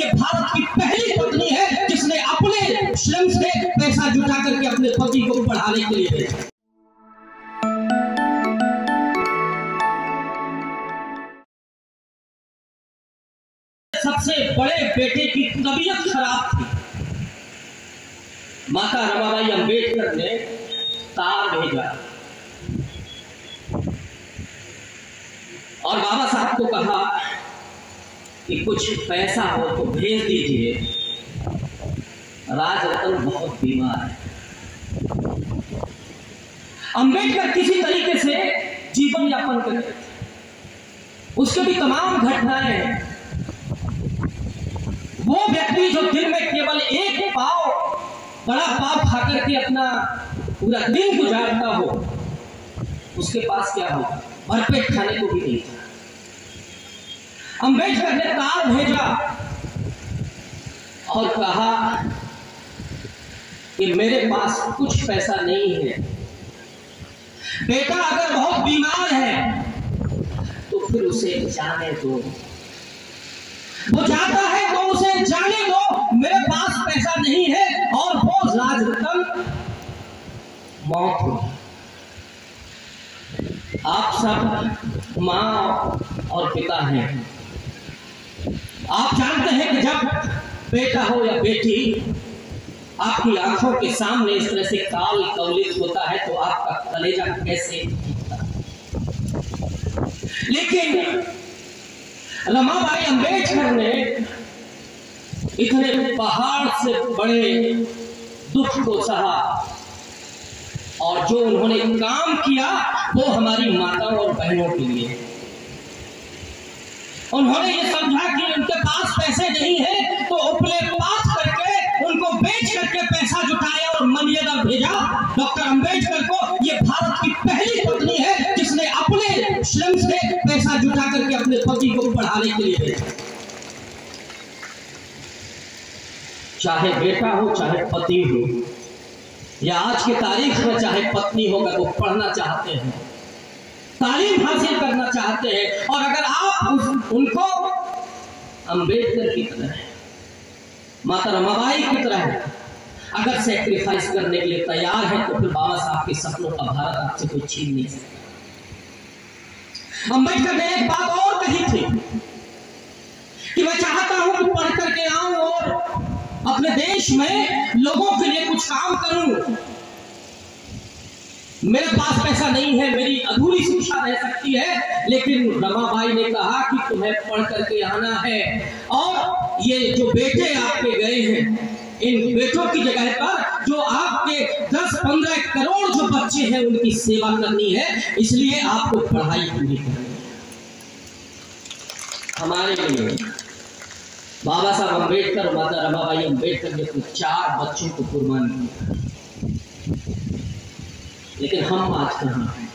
ये भारत की पहली पत्नी है जिसने अपने श्रम से पैसा जुटा करके अपने पति को पढ़ाने के लिए भेजा। सबसे बड़े बेटे की तबीयत खराब थी। माता रमाबाई अंबेडकर ने तार भेजा और बाबा साहब को कहा कि कुछ पैसा हो तो भेज दीजिए, राजरतन बहुत बीमार है। अंबेडकर किसी तरीके से जीवन यापन करते थे, उसके भी तमाम घटनाएं। वो व्यक्ति जो दिन में केवल एक पाव बड़ा पाव खाकर के अपना पूरा दिन गुजारता हो, उसके पास क्या होगा? भरपेट खाने को भी नहीं था। अंबेडकर ने तार भेजा और कहा कि मेरे पास कुछ पैसा नहीं है, बेटा अगर बहुत बीमार है तो फिर उसे जाने दो, वो जाता है तो उसे जाने दो, मेरे पास पैसा नहीं है। और वो राजरतन मौत हुई। आप सब मां और पिता हैं, आप जानते हैं कि जब बेटा हो या बेटी आपकी आंखों के सामने इस तरह से काल कवलित होता है तो आपका कलेजा कैसे टूटता है। लेकिन रमाबाई अंबेडकर ने इतने पहाड़ से बड़े दुख को सहा और जो उन्होंने काम किया वो हमारी माताओं और बहनों के लिए। उन्होंने ये समझा कि उनके पास पैसे नहीं है तो उपले पात करके उनको बेच करके पैसा जुटाया और मनीऑर्डर भेजा डॉक्टर अंबेडकर को। ये भारत की पहली पत्नी है जिसने अपने श्रम से पैसा जुटा करके अपने पति को पढ़ाने के लिए भेजा। चाहे बेटा हो चाहे पति हो या आज की तारीख में चाहे पत्नी हो, अगर वो पढ़ना चाहते हैं, तालीम हासिल करना चाहते हैं और अगर आप उनको अंबेडकर की तरह माता रमाबाई की तरह अगर सैक्रिफाइस करने के लिए तैयार है तो फिर बाबा साहब के सपनों का भारत आपसे कोई छीन नहीं सकता। अंबेडकर ने एक बात और कही थी कि मैं चाहता हूं कि पढ़ करके आऊं और अपने देश में लोगों के लिए कुछ काम करूं। मेरे पास पैसा नहीं है, मेरी अधूरी शिक्षा रह सकती है, लेकिन रमाबाई ने कहा कि तुम्हें पढ़ करके आना है और ये जो बेटे आपके गए हैं इन बेटों की जगह पर जो आपके 10-15 करोड़ जो बच्चे हैं उनकी सेवा करनी है, इसलिए आपको पढ़ाई पूरी करनी है। हमारे लिए बाबा साहब अंबेडकर और माता रमाबाई अंबेडकर ने अपने 4 बच्चों को कुर्बान किया, लेकिन हम आज कहां हैं?